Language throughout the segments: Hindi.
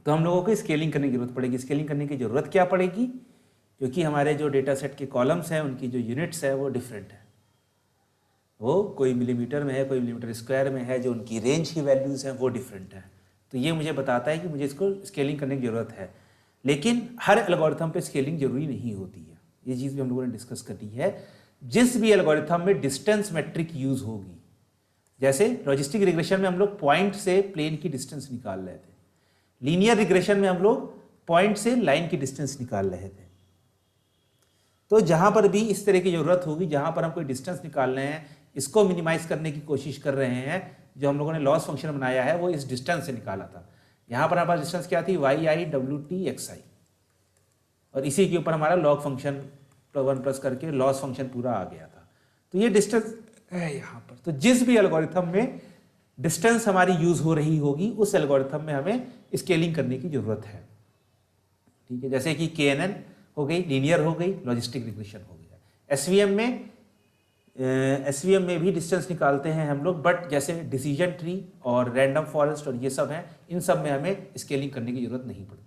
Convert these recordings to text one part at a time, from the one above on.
तो हम लोगों को स्केलिंग करने की जरूरत पड़ेगी। स्केलिंग करने की जरूरत क्या पड़ेगी? क्योंकि हमारे जो डेटा सेट के कॉलम्स हैं उनकी जो यूनिट्स है वो डिफरेंट है, वो कोई मिलीमीटर में है, कोई मिलीमीटर स्क्वायर में है, जो उनकी रेंज की वैल्यूज़ हैं वो डिफरेंट है। तो ये मुझे बताता है कि मुझे इसको स्केलिंग करने की ज़रूरत है। लेकिन हर एल्गोरिथम पे स्केलिंग जरूरी नहीं होती है, ये चीज़ भी हम लोगों ने डिस्कस करी है। जिस भी एल्गोरिथम में डिस्टेंस मेट्रिक यूज़ होगी, जैसे लॉजिस्टिक रिग्रेशन में हम लोग पॉइंट से प्लेन की डिस्टेंस निकाल रहे थे, लीनियर रिग्रेशन में हम लोग पॉइंट से लाइन की डिस्टेंस निकाल रहे थे। तो जहां पर भी इस तरह की जरूरत होगी, जहां पर हम कोई डिस्टेंस निकाल रहे हैं, इसको मिनिमाइज करने की कोशिश कर रहे हैं, जो हम लोगों ने लॉस फंक्शन बनाया है वो इस डिस्टेंस से निकाला था। यहां पर हमारे पास डिस्टेंस क्या थी? Y I W T X I, और इसी के ऊपर हमारा लॉग फंक्शन 1 प्लस करके लॉस फंक्शन पूरा आ गया था। तो ये डिस्टेंस है यहाँ पर। तो जिस भी एल्गोरिथम में डिस्टेंस हमारी यूज हो रही होगी, उस एल्गोरिथम में हमें स्केलिंग करने की जरूरत है। ठीक है, जैसे कि KNN हो गई, लीनियर हो गई, लॉजिस्टिक रिग्रेशन हो गया। एसवीएम में भी डिस्टेंस निकालते हैं हम लोग, बट जैसे डिसीजन ट्री और रैंडम फॉरेस्ट और ये सब हैं, इन सब में हमें स्केलिंग करने की जरूरत नहीं पड़ती है।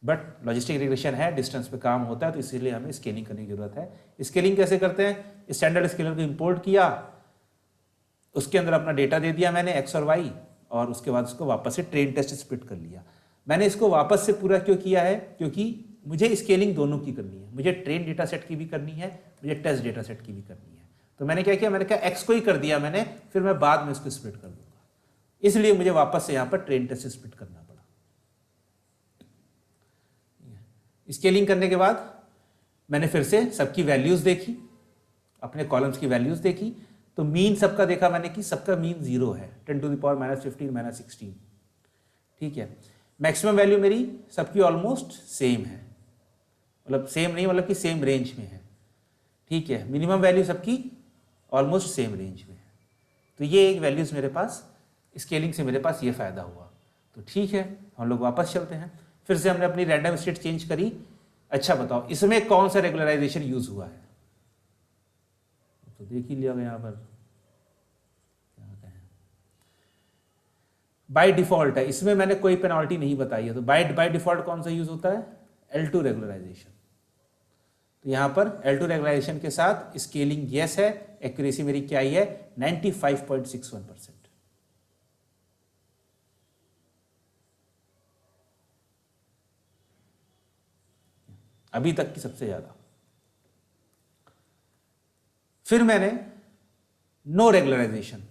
बट लॉजिस्टिक रिग्रेशन है, डिस्टेंस पे काम होता है, तो इसीलिए हमें स्केलिंग करने की जरूरत है। स्केलिंग कैसे करते हैं? स्टैंडर्ड स्केलर को इंपोर्ट किया, उसके अंदर अपना डेटा दे दिया मैंने एक्स और वाई, और उसके बाद उसको वापस से ट्रेन टेस्ट स्प्लिट कर लिया। मैंने इसको वापस से पूरा क्यों किया है? क्योंकि मुझे स्केलिंग दोनों की करनी है, मुझे ट्रेन डेटा सेट की भी करनी है, मुझे टेस्ट डेटा सेट की भी करनी है। तो मैंने क्या किया? मैंने कहा एक्स को ही कर दिया मैंने, फिर मैं बाद में उसको स्प्लिट कर दूंगा, इसलिए मुझे वापस से यहाँ पर ट्रेन टेस्ट स्प्लिट करना पड़ा। स्केलिंग करने के बाद मैंने फिर से सबकी वैल्यूज देखी, अपने कॉलम्स की वैल्यूज देखी, तो मीन सबका देखा मैंने कि सबका मीन 0 है, 10 टू द पावर -15 -16। ठीक है, मैक्सिमम वैल्यू मेरी सबकी ऑलमोस्ट सेम है, मतलब सेम नहीं, मतलब कि सेम रेंज में है। ठीक है, मिनिमम वैल्यू सबकी ऑलमोस्ट सेम रेंज में है। तो ये एक वैल्यूज मेरे पास स्केलिंग से मेरे पास ये फायदा हुआ। तो ठीक है, हम लोग वापस चलते हैं। फिर से हमने अपनी रैंडम स्टेट चेंज करी। अच्छा बताओ, इसमें कौन सा रेगुलराइजेशन यूज हुआ है? तो देख ही लिया यहाँ पर क्या कहें, बाय डिफॉल्ट है, इसमें मैंने कोई पेनाल्टी नहीं बताई है। तो बाय डिफॉल्ट कौन सा यूज होता है? L2 regularisation. तो यहाँ पर L2 रेगुलराइजेशन के साथ स्केलिंग यस है, एक्यूरेसी मेरी क्या आई है? 95.61%। अभी तक की सबसे ज्यादा। फिर मैंने नो रेगुलराइजेशन,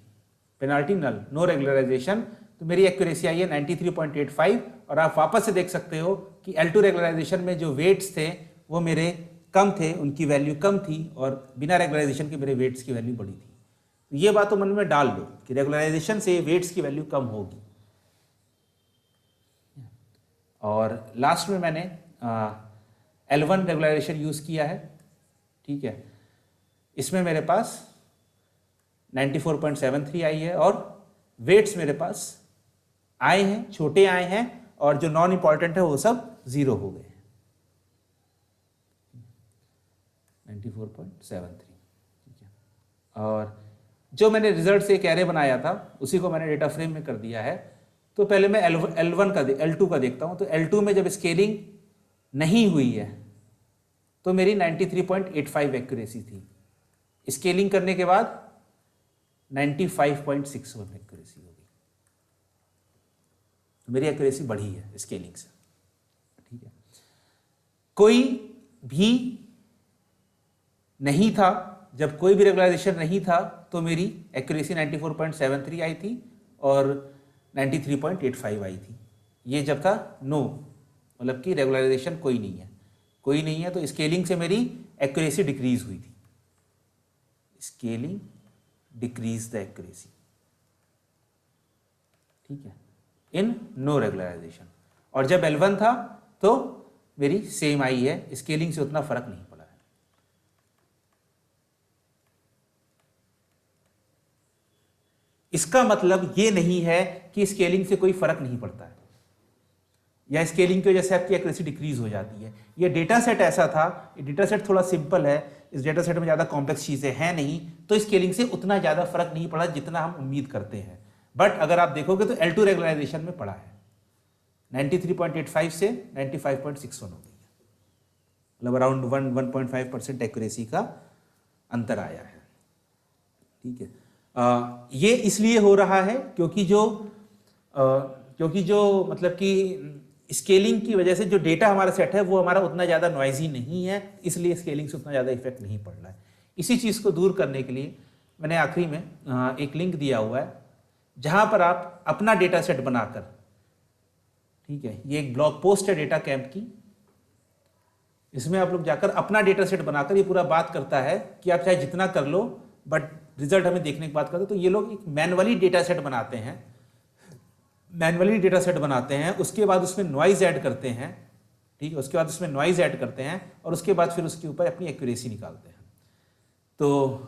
पेनाल्टी नल, नो रेगुलराइजेशन, तो मेरी एक्यूरेसी आई है 93.85। और आप वापस से देख सकते हो कि L2 रेगुलराइजेशन में जो वेट्स थे वो मेरे कम थे, उनकी वैल्यू कम थी, और बिना रेगुलराइजेशन के मेरे वेट्स की वैल्यू बड़ी थी। तो ये बात तो मन में डाल लो कि रेगुलराइजेशन से वेट्स की वैल्यू कम होगी। और लास्ट में मैंने L1 रेगुलराइजेशन यूज किया है। ठीक है, इसमें मेरे पास 94.73 आई है, और वेट्स मेरे पास आए हैं, छोटे आए हैं, और जो नॉन इंपॉर्टेंट है वो सब 0 हो गए, 94.73। ठीक है, और जो मैंने रिजल्ट से एक एरे बनाया था उसी को मैंने डेटा फ्रेम में कर दिया है। तो पहले मैं L2 का देखता हूं। तो L2 में जब स्केलिंग नहीं हुई है तो मेरी 93.85 एक्यूरेसी थी, स्केलिंग करने के बाद 95.61 एक्यूरेसी हो गई। तो मेरी एक्यूरेसी बढ़ी है स्केलिंग से। ठीक है, कोई भी नहीं था, जब कोई भी रेगुलराइजेशन नहीं था तो मेरी एक्यूरेसी 94.73 आई थी और 93.85 आई थी। ये जब था नो, मतलब कि रेगुलराइजेशन कोई नहीं है, तो स्केलिंग से मेरी एक्यूरेसी डिक्रीज हुई थी। स्केलिंग डिक्रीज द एक्यूरेसी, ठीक है, इन नो रेगुलराइजेशन। और जब L1 था तो मेरी सेम आई है, स्केलिंग से उतना फर्क नहीं पड़ा है। इसका मतलब ये नहीं है कि स्केलिंग से कोई फर्क नहीं पड़ता है या स्केलिंग की वजह से आपकी एक्यूरेसी डिक्रीज हो जाती है। ये डेटा सेट ऐसा था, ये डेटा सेट थोड़ा सिंपल है, इस डेटा सेट में ज़्यादा कॉम्प्लेक्स चीज़ें हैं नहीं, तो स्केलिंग से उतना ज़्यादा फर्क नहीं पड़ा जितना हम उम्मीद करते हैं। बट अगर आप देखोगे तो L2 रेगुलराइजेशन में पड़ा है। 93.85 से 95.61 हो गई है, मतलब अराउंड 1.5% एक्यूरेसी का अंतर आया है। ठीक है, ये इसलिए हो रहा है क्योंकि जो मतलब कि स्केलिंग की वजह से जो डेटा हमारा सेट है वो हमारा उतना ज़्यादा नॉइजी नहीं है, इसलिए स्केलिंग से उतना ज़्यादा इफेक्ट नहीं पड़ रहा है। इसी चीज़ को दूर करने के लिए मैंने आखिरी में एक लिंक दिया हुआ है जहाँ पर आप अपना डेटा सेट बनाकर, ठीक है, ये एक ब्लॉग पोस्ट है डेटा कैंप की, इसमें आप लोग जाकर अपना डेटा सेट बनाकर, ये पूरा बात करता है कि आप चाहे जितना कर लो बट रिजल्ट हमें देखने की बात करते। तो ये लोग एक मैनुअली डेटा सेट बनाते हैं, उसके बाद उसमें नॉइज ऐड करते हैं, ठीक है, उसके बाद उसमें नॉइज ऐड करते हैं और उसके बाद फिर उसके ऊपर अपनी एक्यूरेसी निकालते हैं। तो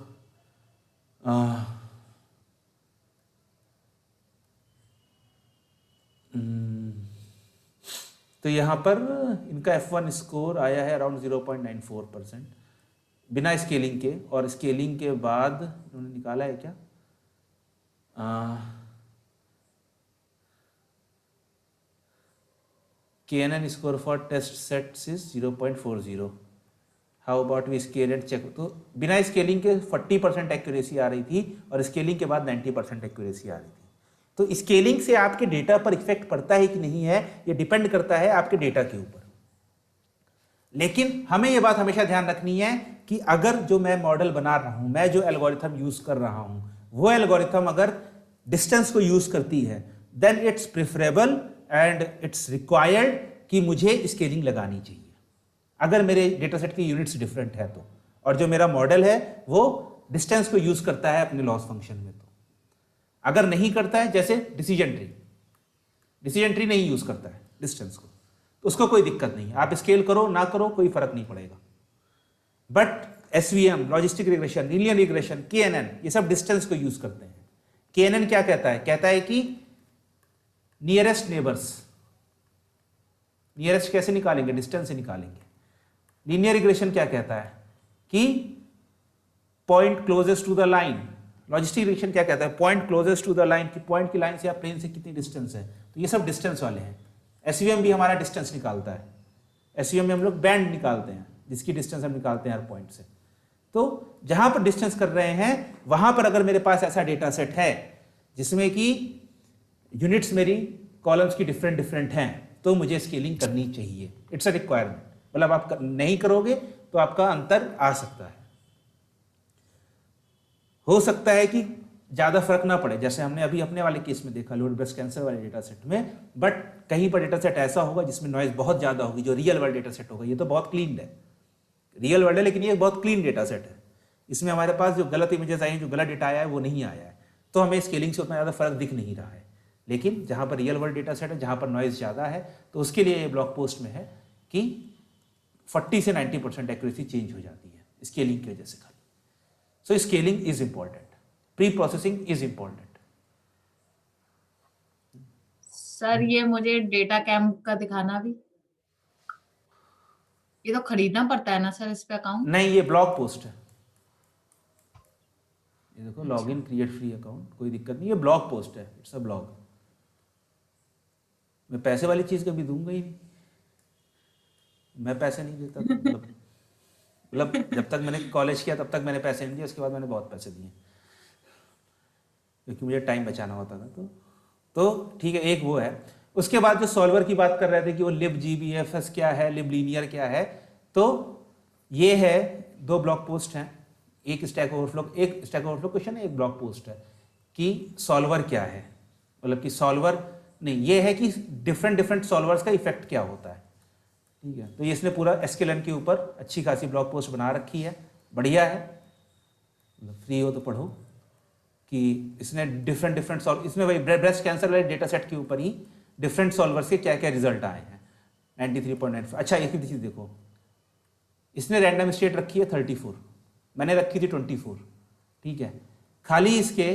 यहाँ पर इनका F1 स्कोर आया है अराउंड 0.94% बिना स्केलिंग के, और स्केलिंग के बाद उन्होंने निकाला है क्या, KNN score for test sets is 0.40। How about we scale and check. तो बिना स्केलिंग के 40% एक्यूरेसी आ रही थी और स्केलिंग के बाद 90% एक्यूरेसी आ रही थी। तो स्केलिंग से आपके डेटा पर इफेक्ट पड़ता है कि नहीं है, ये डिपेंड करता है आपके डेटा के ऊपर। लेकिन हमें ये बात हमेशा ध्यान रखनी है कि अगर जो मैं मॉडल बना रहा हूं, मैं जो एल्गोरिथम यूज कर रहा हूं, वो एल्गोरिथम अगर डिस्टेंस को यूज करती है, then it's preferable and it's required कि मुझे स्केलिंग लगानी चाहिए, अगर मेरे डेटा सेट की यूनिट्स डिफरेंट है तो, और जो मेरा मॉडल है वो डिस्टेंस को यूज करता है अपने लॉस फंक्शन में। तो अगर नहीं करता है, जैसे डिसीजन ट्री नहीं यूज करता है डिस्टेंस को, तो उसको कोई दिक्कत नहीं है, आप स्केल करो ना करो कोई फर्क नहीं पड़ेगा। But SVM, logistic regression, linear regression, KNN, ये सब डिस्टेंस को यूज करते हैं। KNN क्या कहता है, कहता है कि नियरेस्ट नेबर्स, नियरेस्ट कैसे निकालेंगे, डिस्टेंस से निकालेंगे। लीनियर रिग्रेशन क्या कहता है कि point closest to the line. Logistic regression क्या कहता है, point closest to the line, कि पॉइंट की लाइन से या प्लेन से कितनी डिस्टेंस है। तो ये सब डिस्टेंस वाले हैं। SVM भी हमारा डिस्टेंस निकालता है। SVM में हम लोग बैंड निकालते हैं, जिसकी डिस्टेंस हम निकालते हैं हर पॉइंट से। तो जहां पर डिस्टेंस कर रहे हैं वहां पर अगर मेरे पास ऐसा डेटा सेट है जिसमें कि यूनिट्स मेरी कॉलम्स की डिफरेंट हैं, तो मुझे स्केलिंग करनी चाहिए। इट्स अ रिक्वायरमेंट, मतलब आप नहीं करोगे तो आपका अंतर आ सकता है। हो सकता है कि ज्यादा फर्क ना पड़े, जैसे हमने अभी अपने वाले केस में देखा लोअर ब्रेस्ट कैंसर वाले डेटा सेट में, बट कहीं पर डेटा सेट ऐसा होगा जिसमें नॉइज बहुत ज्यादा होगी, जो रियल वर्ल्ड डेटा सेट होगा। ये तो बहुत क्लीन है, रियल वर्ल्ड है, लेकिन ये बहुत क्लीन डेटा सेट है। इसमें हमारे पास जो गलत इमेजेस आई हैं, जो गलत डेटा आया है, वो नहीं आया है, तो हमें स्केलिंग से उतना ज़्यादा फर्क दिख नहीं रहा है। लेकिन जहाँ पर रियल वर्ल्ड डेटा सेट है, जहाँ पर नॉइज ज़्यादा है, तो उसके लिए ये ब्लॉग पोस्ट में है कि 40 से 90% एक्यूरेसी चेंज हो जाती है स्केलिंग की वजह से खाली। So scaling is important, preprocessing is important. Sir ये मुझे डेटा कैम्प का दिखाना भी, ये तो खरीदना पड़ता है ना सर इस पे अकाउंट? नहीं, ये ब्लॉग पोस्ट है। ये देखो, लॉगिन क्रिएट फ्री अकाउंट, कोई दिक्कत नहीं, ये ब्लॉग पोस्ट है, इट्स अ ब्लॉग। मैं पैसे वाली चीज कभी दूंगा ही नहीं, मैं पैसे नहीं देता। मतलब जब तक मैंने कॉलेज किया तब तक मैंने पैसे नहीं दिए, उसके बाद मैंने बहुत पैसे दिए क्योंकि मुझे टाइम बचाना होता था। तो ठीक है, एक वो है। उसके बाद जो सॉल्वर की बात कर रहे थे कि वो libgbfs क्या है, liblinear क्या है, तो ये है, दो ब्लॉग पोस्ट हैं, एक स्टैक ओवरफ्लो क्वेश्चन है, एक ब्लॉग पोस्ट है कि सॉल्वर क्या है। मतलब कि सॉल्वर नहीं, ये है कि डिफरेंट सॉल्वर्स का इफेक्ट क्या होता है। ठीक है, तो ये इसने पूरा sklearn के ऊपर अच्छी खासी ब्लॉग पोस्ट बना रखी है, बढ़िया है, फ्री हो तो पढ़ो। कि इसने डिफरेंट सॉल्व, इसमें वही ब्रेस्ट कैंसर वाले डेटा सेट के ऊपर ही डिफरेंट सॉल्वर्स के क्या क्या रिजल्ट आए हैं। 93.95। अच्छा, एक ही चीज़ देखो, इसने रैंडम स्टेट रखी है 34, मैंने रखी थी 24। ठीक है, खाली इसके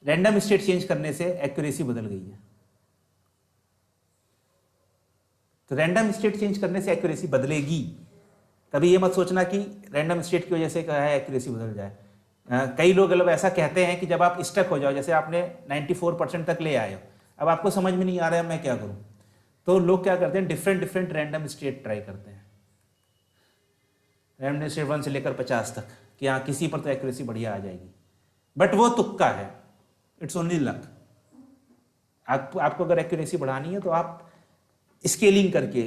रैंडम स्टेट चेंज करने से एक्यूरेसी बदल गई है। तो रैंडम स्टेट चेंज करने से एक्यूरेसी बदलेगी, कभी ये मत सोचना कि रैंडम स्टेट की वजह से क्या है एक्यूरेसी बदल जाए। कई लोग मतलब ऐसा कहते हैं कि जब आप स्टक हो जाओ, जैसे आपने 94% तक ले आए हो, अब आपको समझ में नहीं आ रहा है मैं क्या करूं, तो लोग क्या करते हैं, different different random state try करते हैं, रैंडम स्टेट 1 से लेकर 50 तक, कि हाँ किसी पर तो एक्यूरेसी बढ़िया आ जाएगी, बट वो तुक्का है, इट्स ओनली लक। आपको अगर एक्यूरेसी बढ़ानी है तो आप स्केलिंग करके,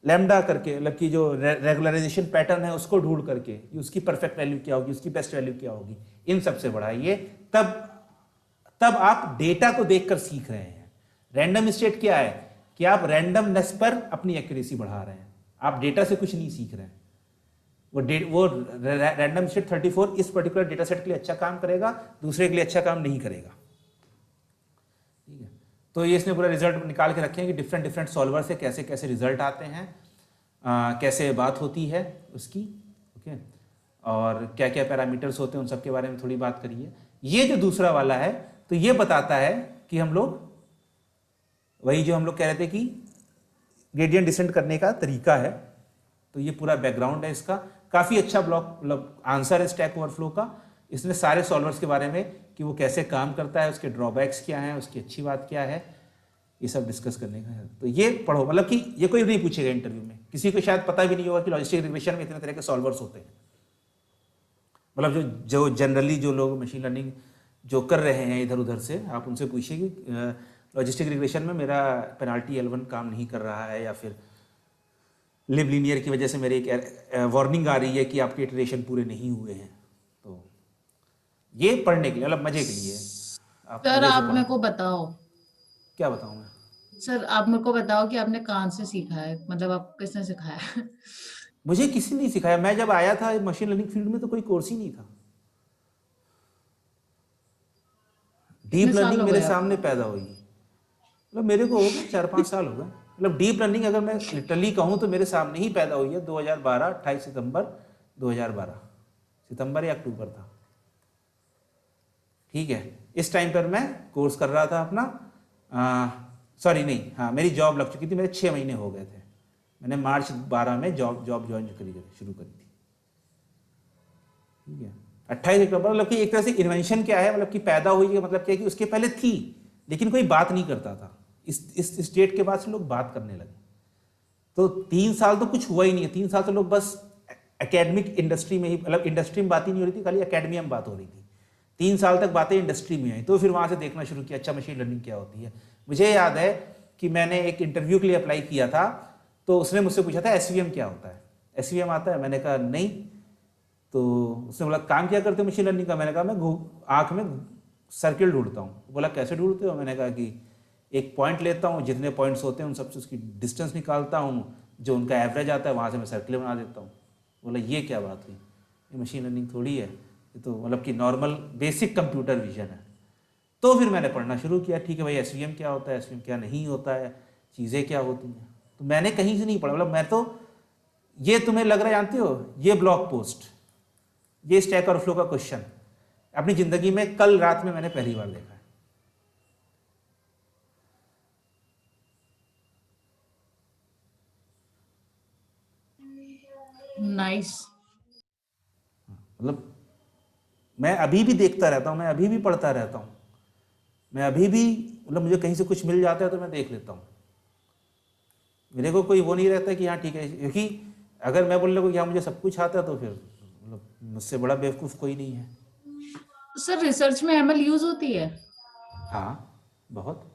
लैम्डा करके, मतलब कि जो रेगुलराइजेशन पैटर्न है उसको ढूंढ करके, उसकी परफेक्ट वैल्यू क्या होगी, उसकी बेस्ट वैल्यू क्या होगी, इन सबसे बढ़ाइए, तब आप डेटा को देखकर सीख रहे हैं। रैंडम स्टेट क्या है कि आप रैंडमनेस पर अपनी एक्यूरेसी बढ़ा रहे हैं, आप डेटा से कुछ नहीं सीख रहे हैं। वो रैंडम स्टेट 34 इस पर्टिकुलर डेटा सेट के लिए अच्छा काम करेगा, दूसरे के लिए अच्छा काम नहीं करेगा। ठीक है, तो ये इसने पूरा रिजल्ट निकाल के रखे हैं कि डिफरेंट डिफरेंट सॉल्वर से कैसे कैसे रिजल्ट आते हैं, कैसे बात होती है उसकी, ओके, और क्या क्या पैरामीटर्स होते हैं, उन सब के बारे में थोड़ी बात करिए। ये जो दूसरा वाला है, तो ये बताता है कि हम लोग, वही जो हम लोग कह रहे थे कि ग्रेडियंट डिसेंट करने का तरीका है, तो ये पूरा बैकग्राउंड है इसका। काफ़ी अच्छा ब्लॉक, मतलब आंसर है स्टैक ओवरफ्लो का। इसने सारे सॉल्वर्स के बारे में कि वो कैसे काम करता है, उसके ड्रॉबैक्स क्या हैं, उसकी अच्छी बात क्या है, ये सब डिस्कस करने का है। तो ये पढ़ो, मतलब कि ये कोई नहीं पूछेगा इंटरव्यू में, किसी को शायद पता भी नहीं होगा कि लॉजिस्टिक रिग्रेशन में इतने तरह के सॉल्वर्स होते हैं। मतलब जो जनरली जो लोग मशीन लर्निंग जो कर रहे हैं इधर उधर से, आप उनसे पूछिए कि लॉजिस्टिक रिग्रेशन में मेरा पेनाल्टी L1 काम नहीं कर रहा है, या फिर लिव लीनियर की वजह से मेरी एक वार्निंग आ रही है कि आपके इटरेशन पूरे नहीं हुए हैं। तो ये पढ़ने के लिए, मतलब मजे के लिए सर आप मेरे को बताओ। क्या बताऊं मैं? सर आप मेरे को बताओ कि आपने कहाँ से सीखा है, मतलब आप किसने सिखाया है? मुझे किसी ने सिखाया, मैं जब आया था मशीन लर्निंग फील्ड में तो कोई कोर्स ही नहीं था। डीप कितने साल लर्निंग हो मेरे गए सामने आपको? पैदा हुई, मतलब मेरे को हो गए 4-5 साल हो गए। मतलब डीप लर्निंग अगर मैं लिटरली कहूँ तो मेरे सामने ही पैदा हुई है 2012, 28 सितंबर 2012, सितंबर या अक्टूबर था। ठीक है, इस टाइम पर मैं कोर्स कर रहा था अपना, सॉरी नहीं, हाँ मेरी जॉब लग चुकी थी, मेरे 6 महीने हो गए थे। मैंने मार्च 12 में जॉब ज्वाइन शुरू करी थी। ठीक है, 28 अक्टूबर, मतलब कि एक तरह से इन्वेंशन क्या है, मतलब कि पैदा हुई है, मतलब क्या है कि उसके पहले थी लेकिन कोई बात नहीं करता था। इस स्टेट के बाद से लोग बात करने लगे। तो 3 साल तो कुछ हुआ ही नहीं है, 3 साल तो लोग बस एकेडमिक इंडस्ट्री में ही, मतलब इंडस्ट्री में बात ही नहीं हो रही थी, खाली एकेडमिया में बात हो रही थी। 3 साल तक बातें इंडस्ट्री में आई, तो फिर वहाँ से देखना शुरू किया, अच्छा मशीन लर्निंग क्या होती है। मुझे याद है कि मैंने एक इंटरव्यू के लिए अप्लाई किया था, तो उसने मुझसे पूछा था SVM क्या होता है, SVM आता है? मैंने कहा नहीं। तो उसने बोला काम क्या करते हो मशीन लर्निंग का? मैंने कहा मैं आँख में सर्किल ढूंढता हूँ। बोला कैसे ढूंढते हो? मैंने कहा कि एक पॉइंट लेता हूँ, जितने पॉइंट्स होते हैं उन सबसे उसकी डिस्टेंस निकालता हूँ, जो उनका एवरेज आता है वहाँ से मैं सर्किल बना देता हूँ। बोला ये क्या बात हुई, ये मशीन लर्निंग थोड़ी है, ये तो मतलब कि नॉर्मल बेसिक कंप्यूटर विजन है। तो फिर मैंने पढ़ना शुरू किया, ठीक है भाई SVM क्या होता है, SVM क्या नहीं होता है, चीज़ें क्या होती हैं। तो मैंने कहीं से नहीं पढ़ा, मतलब मैं तो, ये तुम्हें लग रहा है जानते हो, ये ब्लॉग पोस्ट, ये स्टैक ओवरफ्लो का क्वेश्चन अपनी ज़िंदगी में कल रात में मैंने पहली बार देखा है। नाइस। मतलब मैं अभी भी देखता रहता हूँ, मैं अभी भी पढ़ता रहता हूँ, मैं अभी भी, मतलब मुझे कहीं से कुछ मिल जाता है तो मैं देख लेता हूँ। मेरे को कोई वो नहीं रहता कि हाँ ठीक है, क्योंकि अगर मैं बोलने को कि हाँ मुझे सब कुछ आता है तो फिर मतलब मुझसे बड़ा बेवकूफ़ कोई नहीं है। सर रिसर्च में ML यूज होती है? हाँ बहुत।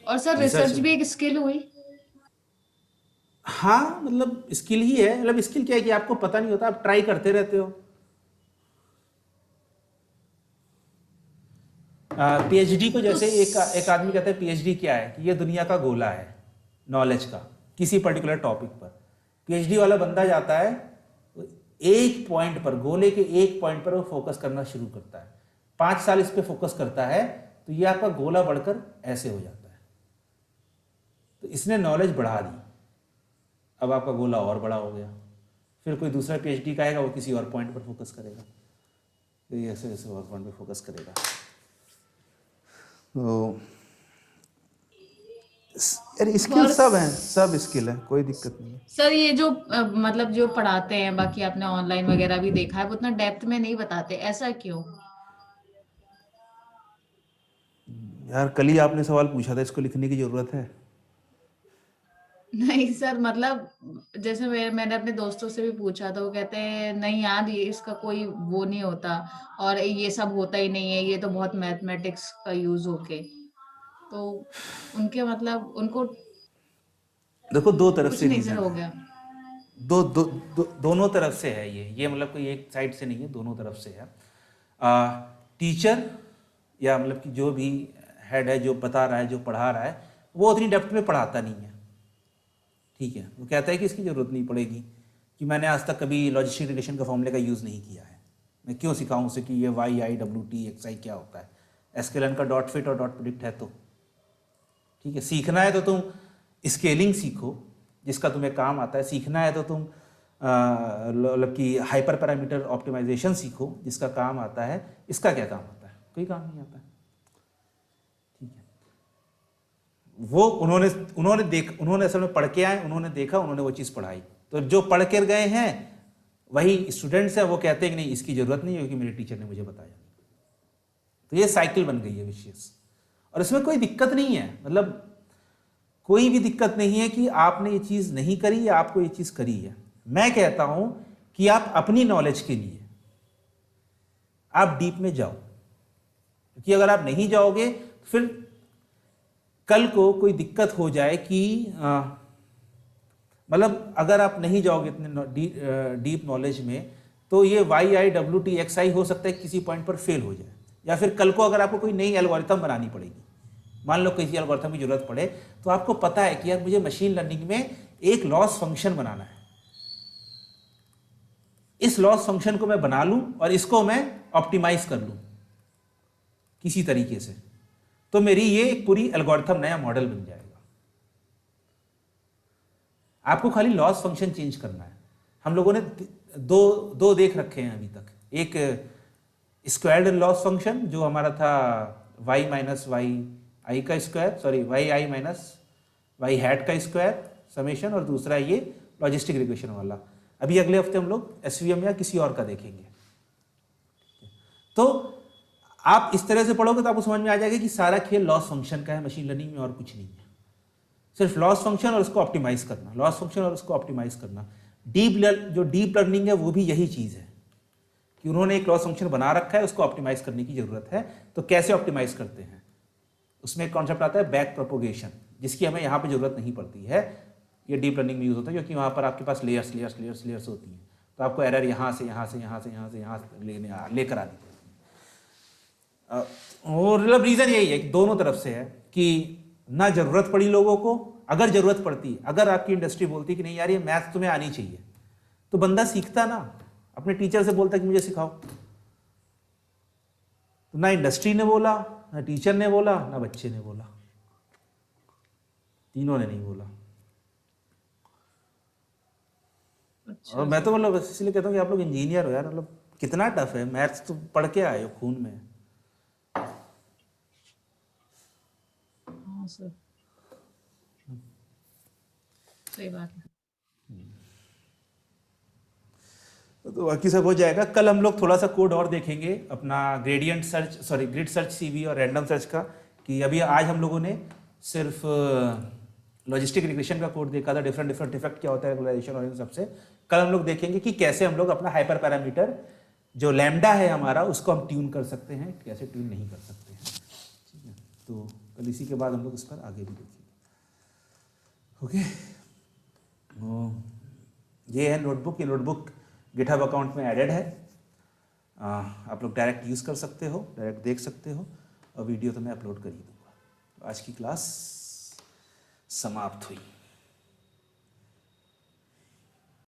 और सर रिसर्च, रिसर्च भी एक स्किल हुई? हाँ मतलब स्किल ही है। मतलब स्किल क्या है कि आपको पता नहीं होता, आप ट्राई करते रहते हो। PhD को तो जैसे एक आदमी कहता है PhD क्या है, कि ये दुनिया का गोला है नॉलेज का किसी पर्टिकुलर टॉपिक पर। PhD वाला बंदा जाता है तो एक पॉइंट पर, गोले के एक पॉइंट पर वो फोकस करना शुरू करता है, 5 साल इस पर फोकस करता है, तो ये आपका गोला बढ़कर ऐसे हो जाता है। तो इसने नॉलेज बढ़ा दी, अब आपका गोला और बड़ा हो गया। फिर कोई दूसरा PhD का आएगा, वो किसी और पॉइंट पर फोकस करेगा, तो ये ऐसे ऐसे और पॉइंट पर फोकस करेगा। तो यार स्किल सब हैं, सब स्किल है, कोई दिक्कत नहीं है। सर ये जो मतलब जो पढ़ाते हैं, बाकी आपने ऑनलाइन वगैरह भी देखा है, वो उतना डेप्थ में नहीं बताते, ऐसा क्यों? यार कल ही आपने सवाल पूछा था, इसको लिखने की जरूरत है? नहीं सर, मतलब जैसे मैंने अपने दोस्तों से भी पूछा तो वो कहते हैं नहीं यार, ये इसका कोई वो नहीं होता, और ये सब होता ही नहीं है, ये तो बहुत मैथमेटिक्स का यूज होके, तो उनके मतलब उनको देखो दो तरफ कुछ से नहीं सर रीजन हो है। गया। दोनों तरफ से है ये मतलब कोई एक साइड से नहीं है, दोनों तरफ से है। टीचर या मतलब कि जो भी हेड है, जो बता रहा है, जो पढ़ा रहा है, वो उतनी डेप्थ में पढ़ाता नहीं है। ठीक है, वो कहता है कि इसकी ज़रूरत नहीं पड़ेगी, कि मैंने आज तक कभी लॉजिस्टिक रिलेशन का फॉर्मूले का यूज़ नहीं किया है, मैं क्यों सिखाऊं उसे कि ये Y I W T X I क्या होता है। एसक्यूएल का डॉट फिट और डॉट प्रिडिक्ट है तो ठीक है। सीखना है तो तुम स्केलिंग सीखो, जिसका तुम्हें काम आता है। सीखना है तो तुम मतलब कि हाइपर पैरामीटर ऑप्टिमाइजेशन सीखो, जिसका काम आता है। इसका क्या काम आता है? कोई काम नहीं आता है। ठीक है, वो उन्होंने असल में पढ़ के आए, उन्होंने देखा, उन्होंने वो चीज़ पढ़ाई। तो जो पढ़ कर गए हैं वही स्टूडेंट्स हैं, वो कहते हैं कि नहीं इसकी ज़रूरत नहीं है क्योंकि मेरे टीचर ने मुझे बताया। तो ये साइकिल बन गई है विशेष, और इसमें कोई दिक्कत नहीं है, मतलब कोई भी दिक्कत नहीं है कि आपने ये चीज़ नहीं करी या आपको ये चीज़ करी है। मैं कहता हूं कि आप अपनी नॉलेज के लिए आप डीप में जाओ, क्योंकि अगर आप नहीं जाओगे तो फिर कल को कोई दिक्कत हो जाए कि मतलब अगर आप नहीं जाओगे इतने डीप नॉलेज में, तो ये Y I W T X I हो सकता है किसी पॉइंट पर फेल हो जाए, या फिर कल को अगर आपको कोई नई एल्गोरिथम बनानी पड़ेगी, मान लो किसी एल्गोरिथम की जरूरत पड़े, तो आपको पता है कि यार मुझे मशीन लर्निंग में एक लॉस फंक्शन बनाना है, इस लॉस फंक्शन को मैं बना लूं और इसको मैं ऑप्टिमाइज कर लूं किसी तरीके से, तो मेरी ये एक पूरी एल्गोरिथम नया मॉडल बन जाएगा। आपको खाली लॉस फंक्शन चेंज करना है। हम लोगों ने दो देख रखे हैं अभी तक। एक स्क्वायर्ड लॉस फंक्शन जो हमारा था y माइनस वाई आई का स्क्वायर, सॉरी वाई आई माइनस वाई हैट का स्क्वायर समेशन, और दूसरा ये लॉजिस्टिक रिग्रेशन वाला। अभी अगले हफ्ते हम लोग एसवीएम या किसी और का देखेंगे। तो आप इस तरह से पढ़ोगे तो आपको समझ में आ जाएगा कि सारा खेल लॉस फंक्शन का है मशीन लर्निंग में, और कुछ नहीं है। सिर्फ लॉस फंक्शन और उसको ऑप्टिमाइज करना, लॉस फंक्शन और उसको ऑप्टिमाइज करना। जो डीप लर्निंग है वो भी यही चीज़ है कि उन्होंने एक लॉस फंक्शन बना रखा है, उसको ऑप्टिमाइज करने की जरूरत है। तो कैसे ऑप्टिमाइज करते हैं, उसमें एक कॉन्सेप्ट आता है बैक प्रोपोगेशन, जिसकी हमें यहाँ पे जरूरत नहीं पड़ती है। ये डीप लर्निंग में यूज होता है क्योंकि वहाँ पर आपके पास लेयर्स होती हैं, तो आपको एरर यहाँ से लेकर आनी पड़ती है। और मतलब रीज़न यही है कि दोनों तरफ से है कि ना जरूरत पड़ी लोगों को, अगर जरूरत पड़ती, अगर आपकी इंडस्ट्री बोलती कि नहीं यार ये मैथ तुम्हें आनी चाहिए, तो बंदा सीखता ना, अपने टीचर से बोलता कि मुझे सिखाओ। तो ना इंडस्ट्री ने बोला, ना टीचर ने बोला, ना बच्चे ने बोला, तीनों ने नहीं बोला। अच्छा, और मैं तो मतलब इसलिए कहता हूँ कि आप लोग इंजीनियर हो यार, मतलब कितना टफ है मैथ्स, तो पढ़ के आए हो, खून में। हाँ सर, सही बात है। तो बाकी सब हो जाएगा। कल हम लोग थोड़ा सा कोड और देखेंगे अपना gradient search, sorry grid search CV और रैंडम सर्च का, कि अभी आज हम लोगों ने सिर्फ लॉजिस्टिक रिग्रेशन का कोड देखा था, डिफरेंट इफेक्ट क्या होता है रेगुलराइजेशन और इन सबसे। कल हम लोग देखेंगे कि कैसे हम लोग अपना हाइपर पैरामीटर जो लैम्डा है हमारा, उसको हम ट्यून कर सकते हैं, कैसे ट्यून नहीं कर सकते हैं। ठीक है, तो कल इसी के बाद हम लोग इस पर आगे भी देखेंगे। ओके, ये है नोटबुक। ये नोटबुक गिटहब अकाउंट में एडेड है, आप लोग डायरेक्ट यूज़ कर सकते हो, डायरेक्ट देख सकते हो, और वीडियो तो मैं अपलोड कर ही दूँगा। आज की क्लास समाप्त हुई।